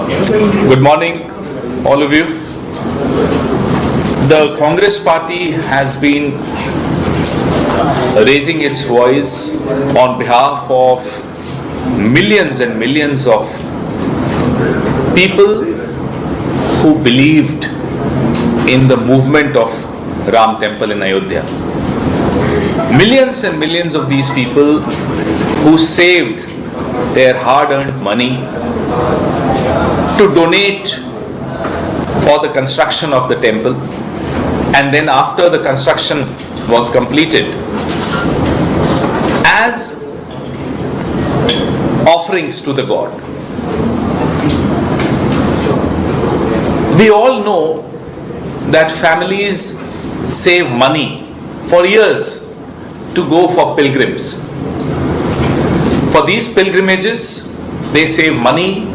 Good morning, all of you. The Congress party has been raising its voice on behalf of millions and millions of people who believed in the movement of Ram Temple in Ayodhya. Millions and millions of these people who saved their hard-earned money to donate for the construction of the temple, and then after the construction was completed, as offerings to the god. We all know that families save money for years to go for pilgrims. For these pilgrimages, they save money,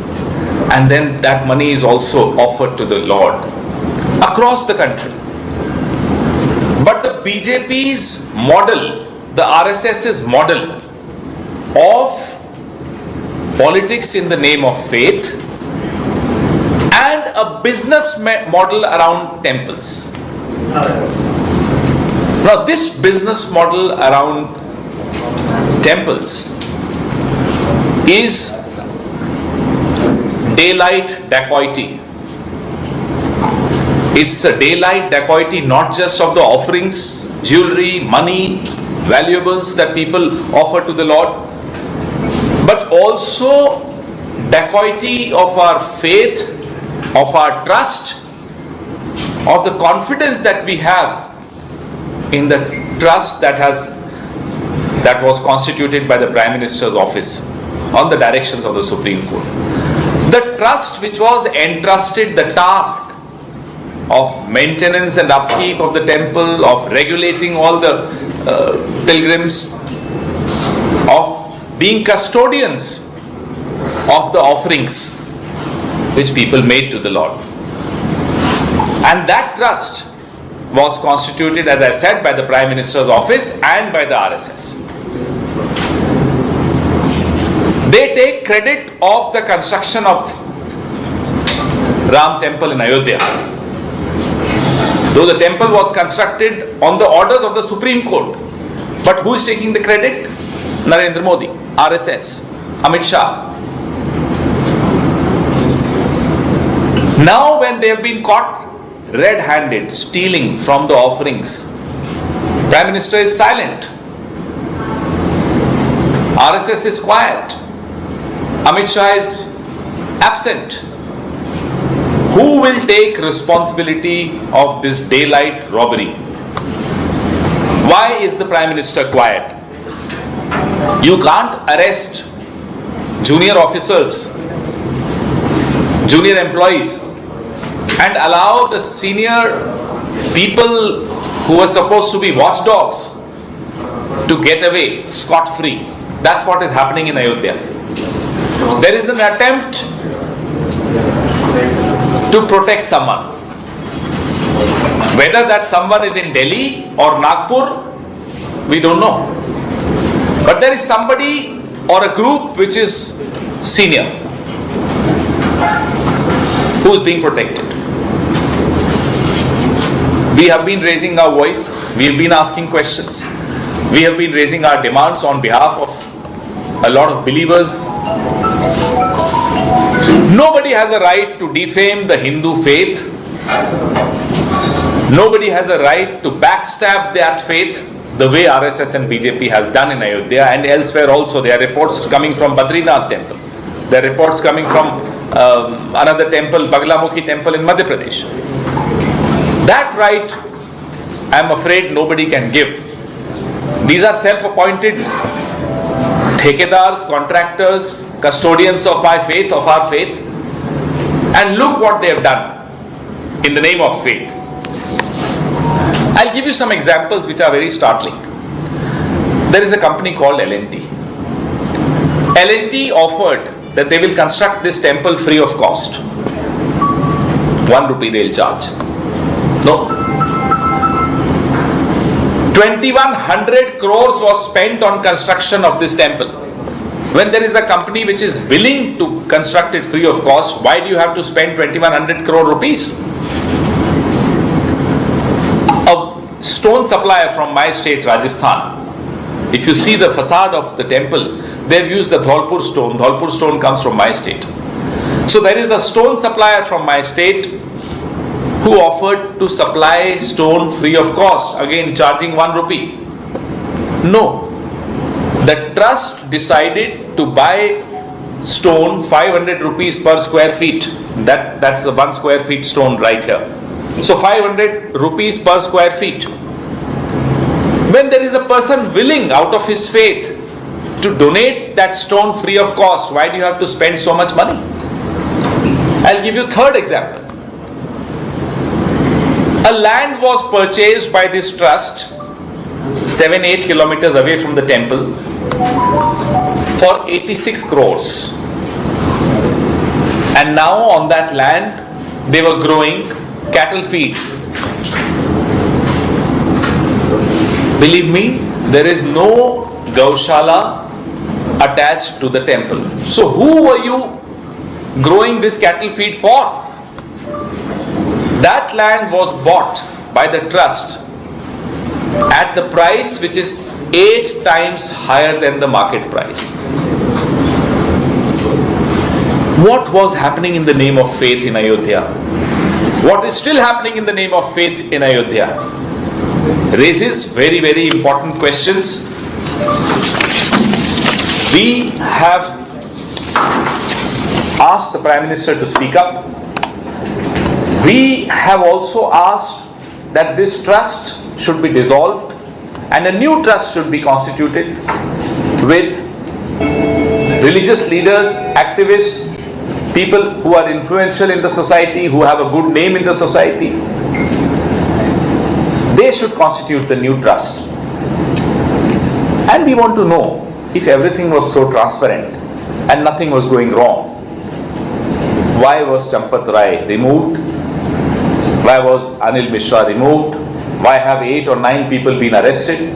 and then that money is also offered to the Lord across the country. But the BJP's model, the RSS's model of politics in the name of faith and a business model around temples. Now, this business model around temples is daylight dacoity. It's a daylight dacoity not just of the offerings, jewelry, money, valuables that people offer to the Lord, but also dacoity of our faith, of our trust, of the confidence that we have in the trust that was constituted by the Prime Minister's office on the directions of the Supreme Court. The trust which was entrusted the task of maintenance and upkeep of the temple, of regulating all the pilgrims, of being custodians of the offerings which people made to the Lord. And that trust was constituted, as I said, by the Prime Minister's office and by the RSS. They take credit of the construction of Ram Temple in Ayodhya. Though the temple was constructed on the orders of the Supreme Court. But who is taking the credit? Narendra Modi, RSS, Amit Shah. Now when they have been caught red-handed stealing from the offerings, Prime Minister is silent. RSS is quiet. Amit Shah is absent. Who will take responsibility of this daylight robbery? Why is the Prime Minister quiet? You can't arrest junior officers, junior employees, and allow the senior people who are supposed to be watchdogs to get away scot-free. That's what is happening in Ayodhya. There is an attempt to protect someone. Whether that someone is in Delhi or Nagpur, we don't know. But there is somebody or a group which is senior who is being protected. We have been raising our voice, we have been asking questions, we have been raising our demands on behalf of a lot of believers. Nobody has a right to defame the Hindu faith. Nobody has a right to backstab that faith the way RSS and BJP has done in Ayodhya and elsewhere also. There are reports coming from Badrinath temple. There are reports coming from another temple, Baglamukhi temple in Madhya Pradesh. That right, I am afraid nobody can give. These are self-appointed thekedars, contractors, custodians of my faith, of our faith. And look what they have done in the name of faith. I'll give you some examples which are very startling. There is a company called L&T. L&T offered that they will construct this temple free of cost. 1 rupee they'll charge. No. 2100 crores was spent on construction of this temple. When there is a company which is willing to construct it free of cost, why do you have to spend 2100 crore rupees? A stone supplier from my state, Rajasthan, if you see the facade of the temple, they've used the Dholpur stone. Dholpur stone comes from my state. So there is a stone supplier from my state who offered to supply stone free of cost, again charging 1 rupee. No. The trust decided to buy stone 500 rupees per square feet. That's the 1 square feet stone right here. So 500 rupees per square feet. When there is a person willing out of his faith to donate that stone free of cost, why do you have to spend so much money? I'll give you a third example. A land was purchased by this trust 7-8 kilometers away from the temple for 86 crores. And now on that land they were growing cattle feed. Believe me, there is no Gaushala attached to the temple. So who were you growing this cattle feed for? That land was bought by the trust at the price which is 8 times higher than the market price. What was happening in the name of faith in Ayodhya? What is still happening in the name of faith in Ayodhya raises very, very important questions. We have asked the Prime Minister to speak up. We have also asked that this trust should be dissolved and a new trust should be constituted with religious leaders, activists, people who are influential in the society, who have a good name in the society. They should constitute the new trust. And we want to know, if everything was so transparent and nothing was going wrong, why was Champat Rai removed? Why was Anil Mishra removed? Why have 8 or 9 people been arrested?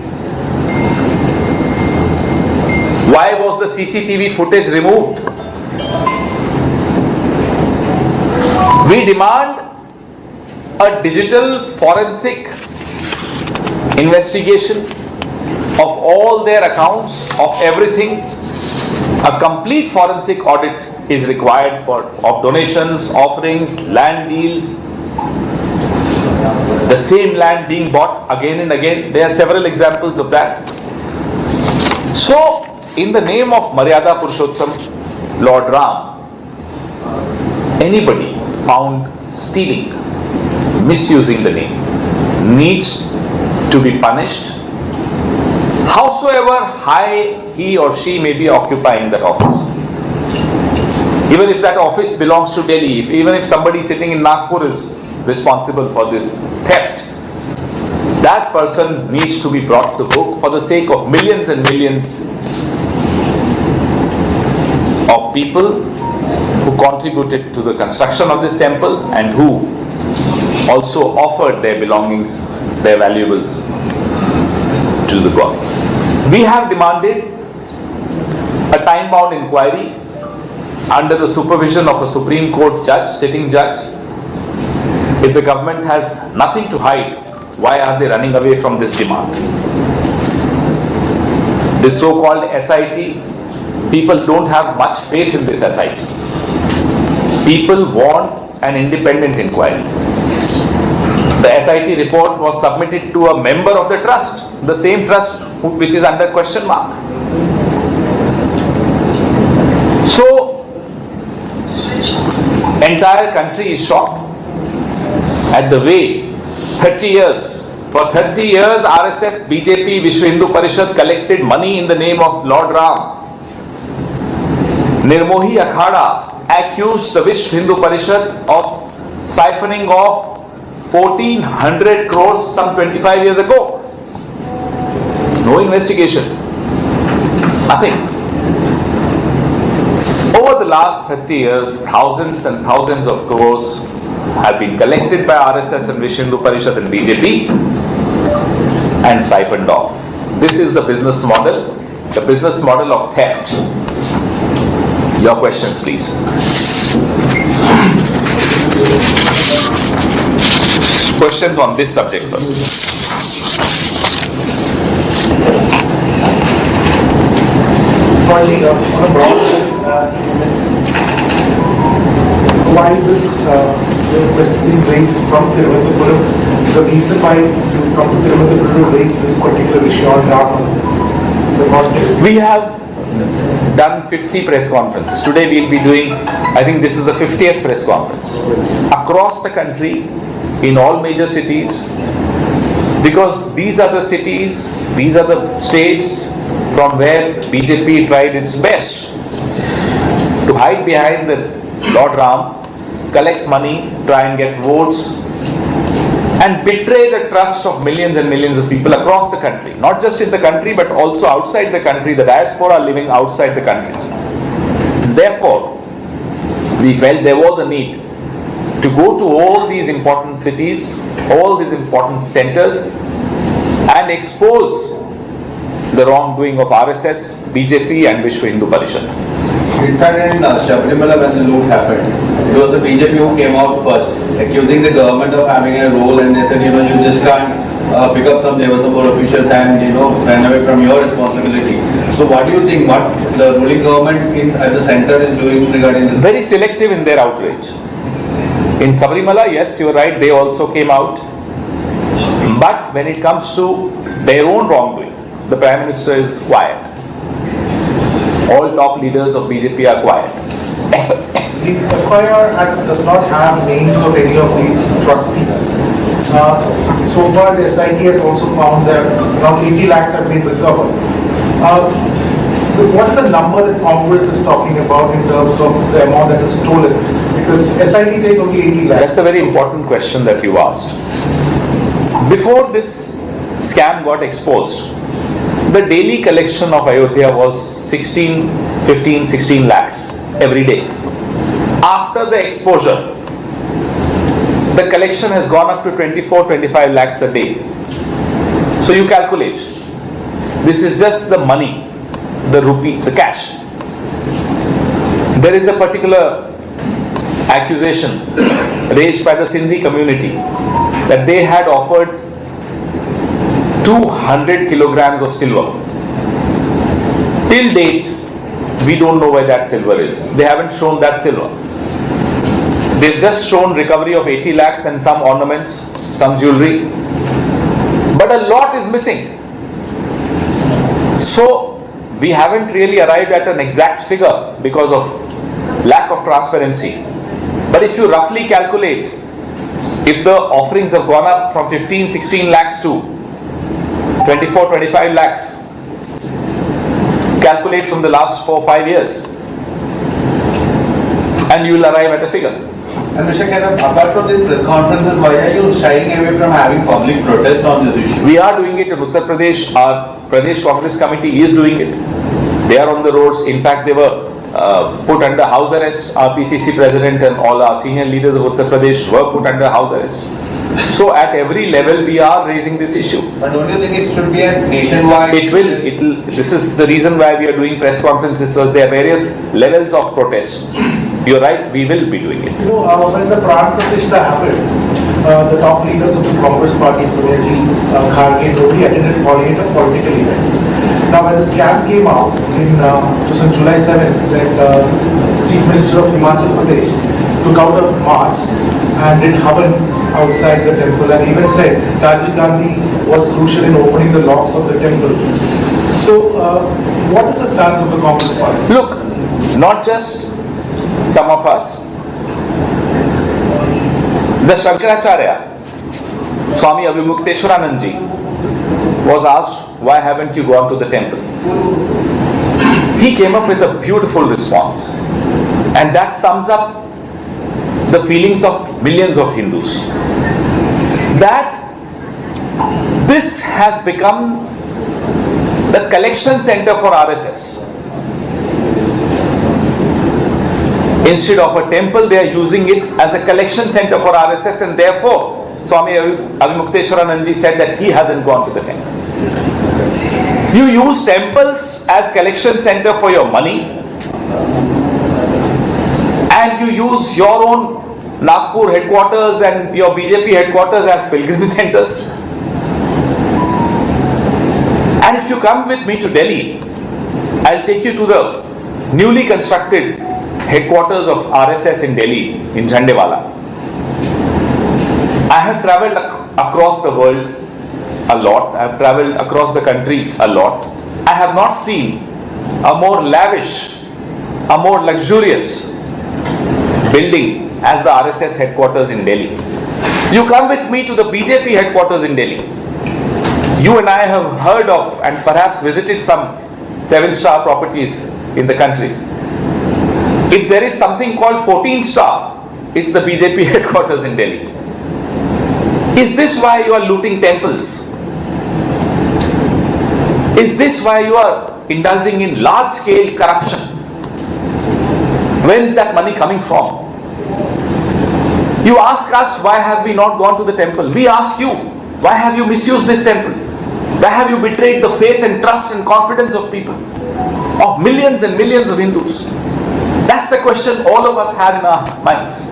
Why was the CCTV footage removed? We demand a digital forensic investigation of all their accounts, of everything. A complete forensic audit is required of donations, offerings, land deals, the same land being bought again and again. There are several examples of that. So, in the name of Maryada Purushottam, Lord Ram, anybody found stealing, misusing the name, needs to be punished, howsoever high he or she may be occupying that office. Even if that office belongs to Delhi, even if somebody sitting in Nagpur is responsible for this theft, that person needs to be brought to book for the sake of millions and millions of people who contributed to the construction of this temple and who also offered their belongings, their valuables to the God. We have demanded a time-bound inquiry under the supervision of a Supreme Court judge, sitting judge. If the government has nothing to hide, why are they running away from this demand? This so-called SIT, people don't have much faith in this SIT. People want an independent inquiry. The SIT report was submitted to a member of the trust, the same trust which is under question mark. So, entire country is shocked at the way 30 years, for 30 years RSS, BJP, Vishwa Hindu Parishad collected money in the name of Lord Ram. Nirmohi Akhada accused the Vishwa Hindu Parishad of siphoning off 1400 crores some 25 years ago. No investigation. Nothing. Over the last 30 years, thousands and thousands of crores have been collected by RSS and Vishwa Hindu Parishad and BJP and siphoned off. This is the business model of theft. Your questions, please. Questions on this subject first. Finally, on a broad why this question being raised from Thiruvananthapuram, the reason why you come to Thiruvananthapuram to raise this particular issue on Rama, the context. We have done 50 press conferences. Today we'll be doing, I think this is the 50th press conference. Across the country, in all major cities, because these are the cities, these are the states from where BJP tried its best to hide behind the Lord Ram, collect money, try and get votes, and betray the trust of millions and millions of people across the country. Not just in the country, but also outside the country, the diaspora living outside the country. Therefore, we felt there was a need to go to all these important cities, all these important centers, and expose the wrongdoing of RSS, BJP and Vishwa Hindu Parishad. In fact, in Sabarimala, when the loot happened, it was the BJP who came out first, accusing the government of having a role, and they said, you just can't pick up some Devasabha officials and, run away from your responsibility. So what do you think, what the ruling government at the center is doing regarding this? Very selective in their outrage. In Sabarimala, yes, you are right, they also came out. But when it comes to their own wrongdoings, the Prime Minister is quiet. All top leaders of BJP are quiet. The FIR does not have names of any of the trustees. So far, the SIT has also found that around 80 lakhs have been recovered. What is the number that Congress is talking about in terms of the amount that is stolen? Because SIT says only 80 lakhs. That's a very important question that you asked. Before this scam got exposed, the daily collection of Ayodhya was 16 lakhs every day. After the exposure, the collection has gone up to 24-25 lakhs a day. So you calculate. This is just the money, the rupee, the cash. There is a particular accusation raised by the Sindhi community that they had offered 200 kilograms of silver. Till date, we don't know where that silver is. They haven't shown that silver. They've just shown recovery of 80 lakhs and some ornaments, some jewelry. But a lot is missing. So, we haven't really arrived at an exact figure because of lack of transparency. But if you roughly calculate, if the offerings have gone up from 15-16 lakhs to 24-25 lakhs, calculate from the last 4-5 years, and you will arrive at a figure. And Mr. Kenneth, apart from these press conferences, why are you shying away from having public protest on this issue? We are doing it in Uttar Pradesh. Our Pradesh Congress Committee is doing it. They are on the roads. In fact, they were put under house arrest. Our PCC president and all our senior leaders of Uttar Pradesh were put under house arrest. So at every level we are raising this issue. But don't you think it should be a nationwide? It will. This is the reason why we are doing press conferences. So there are various levels of protest. You're right, we will be doing it. When the Pran Pratishtha happened, the top leaders of the Congress party, Sonia Ji, Kharge, nobody attended calling it a political event. Now when the scam came out, it was on July 7th, that Chief Minister of Himachal Pradesh took out a march and did havan outside the temple and even said Rajiv Gandhi was crucial in opening the locks of the temple. So what is the stance of the Congress party? Look, not just some of us. The Shankaracharya, Swami Avimukteswaranand ji, was asked, why haven't you gone to the temple? He came up with a beautiful response, and that sums up the feelings of millions of Hindus, that this has become the collection center for RSS. Instead of a temple, they are using it as a collection center for RSS, and therefore Swami Avimukteswaranand ji said that he hasn't gone to the temple. You use temples as collection center for your money, and you use your own Nagpur headquarters and your BJP headquarters as pilgrim centers. And if you come with me to Delhi, I'll take you to the newly constructed headquarters of RSS in Delhi, in Jhandewala. I have travelled across the world a lot. I have travelled across the country a lot. I have not seen a more lavish, a more luxurious building as the RSS headquarters in Delhi. You come with me to the BJP headquarters in Delhi. You and I have heard of and perhaps visited some 7-star properties in the country. If there is something called 14-star, it's the BJP headquarters in Delhi. Is this why you are looting temples? Is this why you are indulging in large-scale corruption? Where is that money coming from? You ask us, why have we not gone to the temple? We ask you, why have you misused this temple? Why have you betrayed the faith and trust and confidence of people, of millions and millions of Hindus? That's the question all of us have in our minds.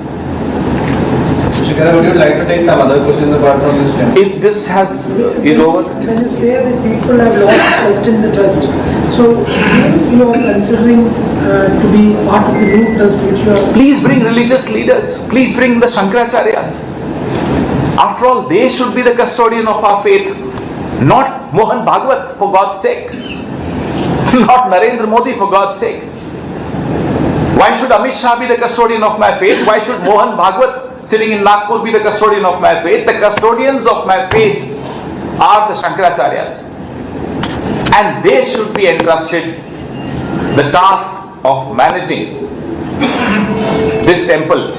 Shikara, would you like to take some other questions apart from this temple? If this is over, When you say that people have lost trust in the trust, so you are considering to be part of the new trust which you are... please bring religious leaders. Please bring the Shankaracharyas. After all, they should be the custodian of our faith. Not Mohan Bhagwat, for God's sake. Not Narendra Modi, for God's sake. Why should Amit Shah be the custodian of my faith? Why should Mohan Bhagwat sitting in Nagpur be the custodian of my faith? The custodians of my faith are the Shankaracharyas. And they should be entrusted the task of managing this temple.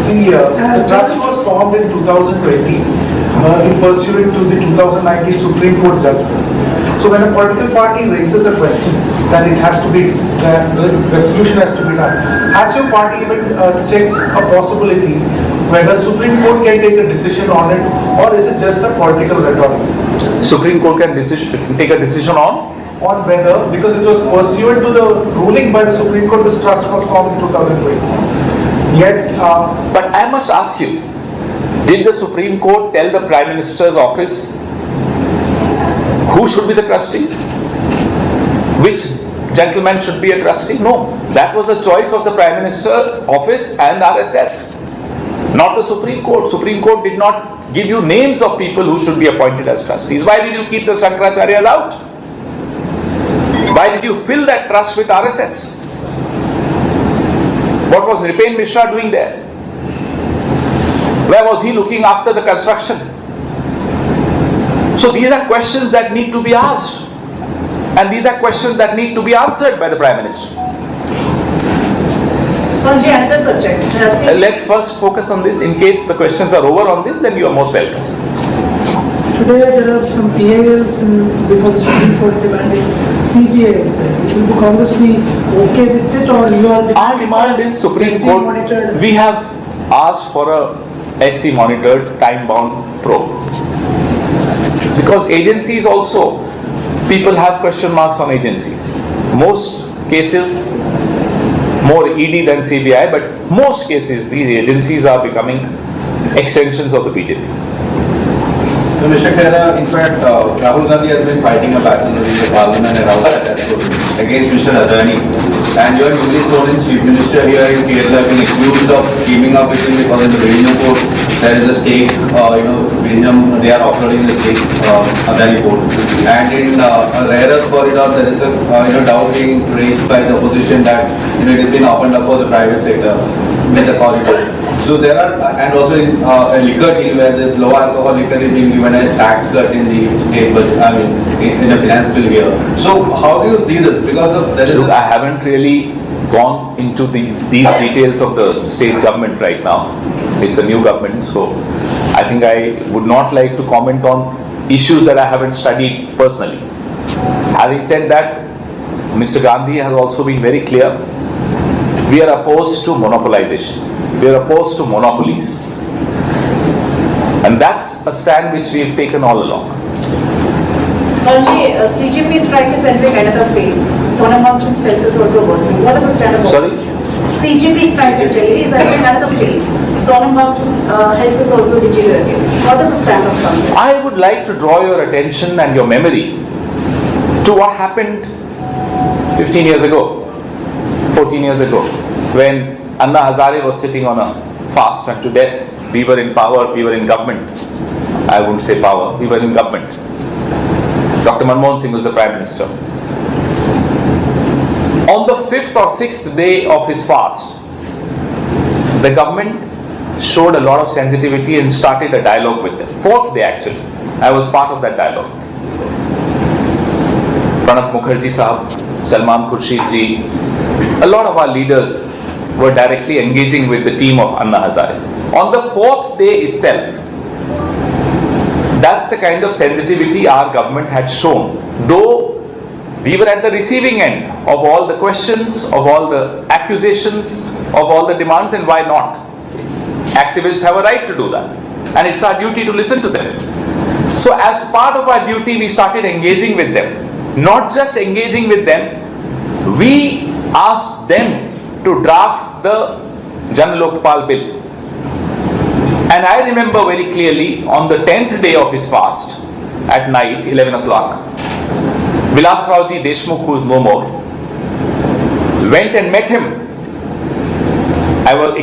The trust was formed in 2020 in pursuant to the 2019 Supreme Court judgment. So when a political party raises a question that it has to be, that the resolution has to be done, has your party even checked a possibility whether Supreme Court can take a decision on it, or is it just a political rhetoric? Supreme Court can take a decision on Whether, because it was pursuant to the ruling by the Supreme Court, this trust was formed in 2020. Yet, but I must ask you, did the Supreme Court tell the Prime Minister's office who should be the trustees? Which gentleman should be a trustee? No. That was the choice of the Prime Minister's office and RSS, not the Supreme Court. Supreme Court did not give you names of people who should be appointed as trustees. Why did you keep the Shankaracharyas out? Why did you fill that trust with RSS? What was Nripen Mishra doing there? Where was he looking after the construction? So these are questions that need to be asked, and these are questions that need to be answered by the Prime Minister. On the other subject, Let's first focus on this. In case the questions are over on this, then you are most welcome. Today there are some PILs before the Supreme Court demanding CBI. Will the Congress be okay with it, or you are... Our demand is Supreme Court. monitored? We have asked for a SC monitored time-bound probe. Because agencies also, people have question marks on agencies. Most cases, more ED than CBI, but most cases these agencies are becoming extensions of the BJP. So Mr. Khera, in fact, Rahul Gandhi has been fighting a battle in the parliament against Mr. Adani. And you are newly sworn in Chief Minister here in Kerala, have been accused of teaming up with him because in the Vizhinjam port there is a stake, Vizhinjam, they are offloading the stake, Adani port. And in Railways corridor there is a doubt being raised by the opposition that it has been opened up for the private sector with the corridor. So there are, and also in a liquor deal where this low alcohol liquor is being given a tax cut in the state, but in the financial year. So how do you see this? Because of there is Look, I haven't really gone into these details of the state government right now. It's a new government, so I think I would not like to comment on issues that I haven't studied personally. Having said that, Mr. Gandhi has also been very clear. We are opposed to monopolization. We are opposed to monopolies. And that's a stand which we have taken all along. Kanji, CGP strike is entering another phase. Sonam Wangchuk's health is also worsening. What is the stand of Sorry? opposition? CGP strike in Delhi is entering another phase. Sonam Wangchuk's health is also deteriorating. What is the stand of Congress? I would like to draw your attention and your memory to what happened 15 years ago, 14 years ago, when Anna Hazare was sitting on a fast unto death. We were in power, we were in government. I wouldn't say power, we were in government. Dr. Manmohan Singh was the Prime Minister. On the 5th or 6th day of his fast, the government showed a lot of sensitivity and started a dialogue with them. 4th day actually, I was part of that dialogue. Pranab Mukherjee Sahab, Salman Khurshid ji, a lot of our leaders were directly engaging with the team of Anna Hazare. On the 4th day itself, that's the kind of sensitivity our government had shown. Though we were at the receiving end of all the questions, of all the accusations, of all the demands, and why not? Activists have a right to do that. And it's our duty to listen to them. So as part of our duty, we started engaging with them. Not just engaging with them, we asked them to draft the Jan Lokpal bill. And I remember very clearly on the 10th day of his fast, at night, 11 o'clock, Vilas Raoji Deshmukh, who is no more, went and met him.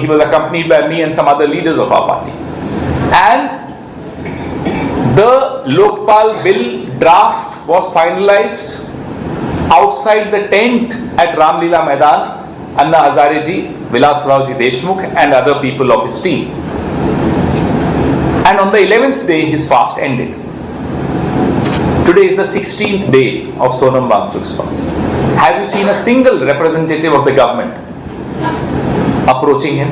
He was accompanied by me and some other leaders of our party. And the Lokpal bill draft was finalized outside the tent at Ramlila Maidan. Anna Hazare ji, Vilas Raoji Deshmukh and other people of his team. And on the 11th day, his fast ended. Today is the 16th day of Sonam Wangchuk's fast. Have you seen a single representative of the government approaching him?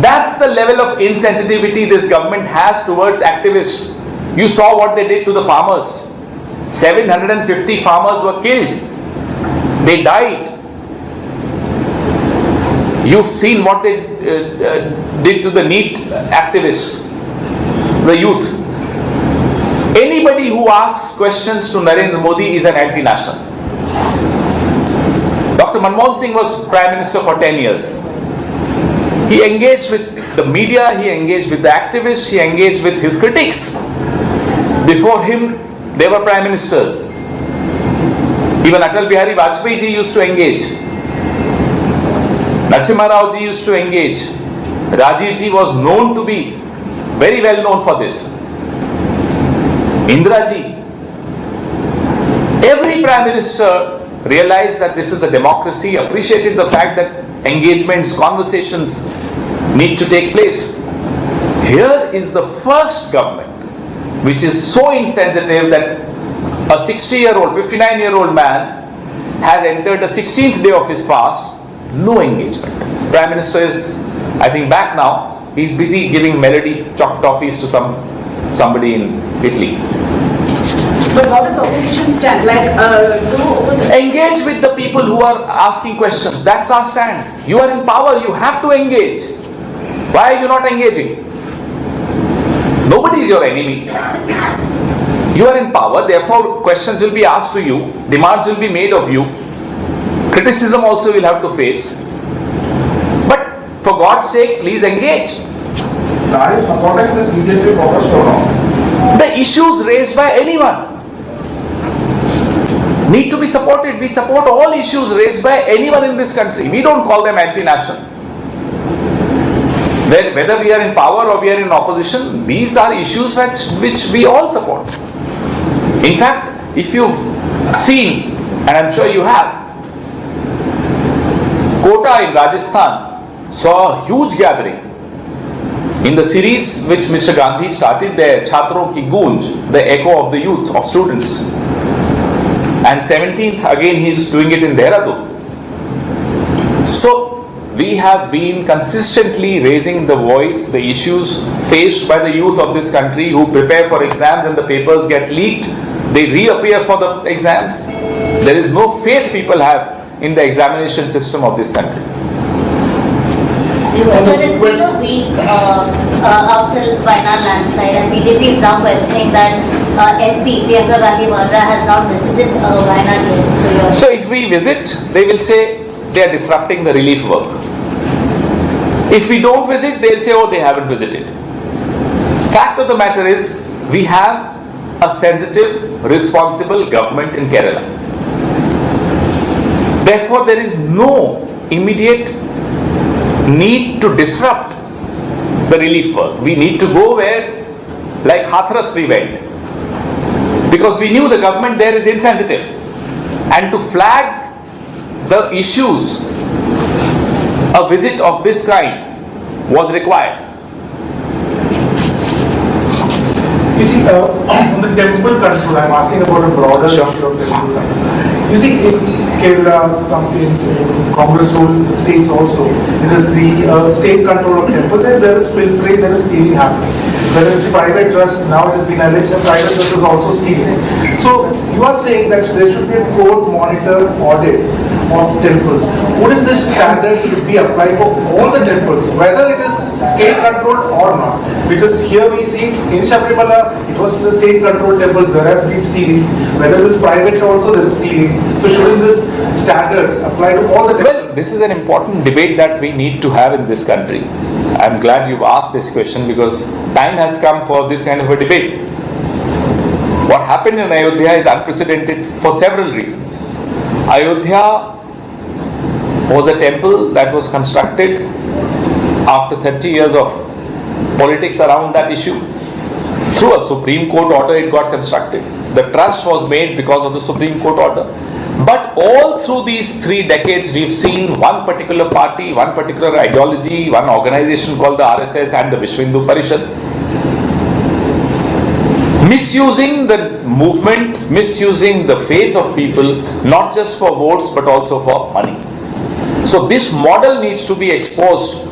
That's the level of insensitivity this government has towards activists. You saw what they did to the farmers. 750 farmers were killed. They died. You've seen what they did to the NEET activists, the youth. Anybody who asks questions to Narendra Modi is an anti-national. Dr. Manmohan Singh was Prime Minister for 10 years. He engaged with the media, he engaged with the activists, he engaged with his critics. Before him, they were Prime Ministers. Even Atal Bihari Vajpayee ji used to engage. Narasimha Rao ji used to engage. Rajiv ji was known to be very well known for this. Indira ji. Every Prime Minister realized that this is a democracy, appreciated the fact that engagements, conversations need to take place. Here is the first government which is so insensitive that a 60-year-old, 59-year-old man has entered the 16th day of his fast, no engagement. Prime Minister is, I think, back now. He's busy giving melody chalk toffees to somebody in Italy. But what is opposition stand? Engage with the people who are asking questions. That's our stand. You are in power, you have to engage. Why are you not engaging? Nobody is your enemy. You are in power, therefore questions will be asked to you, demands will be made of you, criticism also will have to face. But for God's sake, please engage. Are you supporting the CJP protest or not? The issues raised by anyone need to be supported. We support all issues raised by anyone in this country. We don't call them anti-national. Whether we are in power or we are in opposition, these are issues which we all support. In fact, if you've seen, and I'm sure you have, Kota in Rajasthan saw a huge gathering. In the series which Mr. Gandhi started there, Chhatron Ki Goonj, the echo of the youth, of students. And 17th, again, he's doing it in Dehradun. So, we have been consistently raising the voice, the issues faced by the youth of this country who prepare for exams and the papers get leaked. They reappear for the exams. There is no faith people have in the examination system of this country. So it's been a week after Wayanad landslide, and BJP is now questioning that MP Priyanka Gandhi Vadra has not visited Wayanad yet. So if we visit, they will say they are disrupting the relief work. If we don't visit, they'll say, oh, they haven't visited. Fact of the matter is, we have a sensitive, responsible government in Kerala. Therefore, there is no immediate need to disrupt the relief work. We need to go where, like Hathras we went, because we knew the government there is insensitive, and to flag the issues, a visit of this kind was required. You see, on the temple control, I'm asking about a broader issue of temple control. You see, in Kerala, in Congress rule states also, it is the state control of temple, and there is pilfering, there is stealing happening. Whether it's private trust, now it has been alleged that private trust is also stealing. So, you are saying that there should be a court monitor audit of temples. Wouldn't this standard should be applied for all the temples, whether it is state controlled or not? Because here we see in Sabrimala, it was the state controlled temple, there has been stealing. Whether it is private also, there is stealing. So shouldn't this standards apply to all the temples? Well, this is an important debate that we need to have in this country. I'm glad you've asked this question because time has come for this kind of a debate. What happened in Ayodhya is unprecedented for several reasons. Ayodhya was a temple that was constructed after 30 years of politics around that issue. Through a Supreme Court order, it got constructed. The trust was made because of the Supreme Court order. But all through these 3 decades, we've seen one particular party, one particular ideology, one organization called the RSS and the Vishwa Hindu Parishad, misusing the movement, misusing the faith of people, not just for votes but also for money. So this model needs to be exposed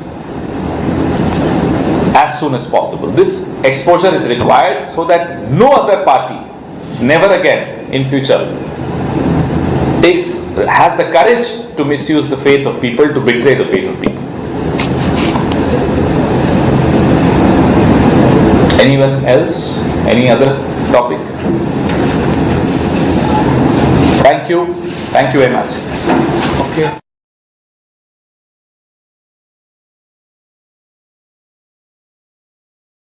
as soon as possible. This exposure is required so that no other party, never again in future, has the courage to misuse the faith of people, to betray the faith of people. Anyone else? Any other topic? Thank you. Thank you very much. Okay.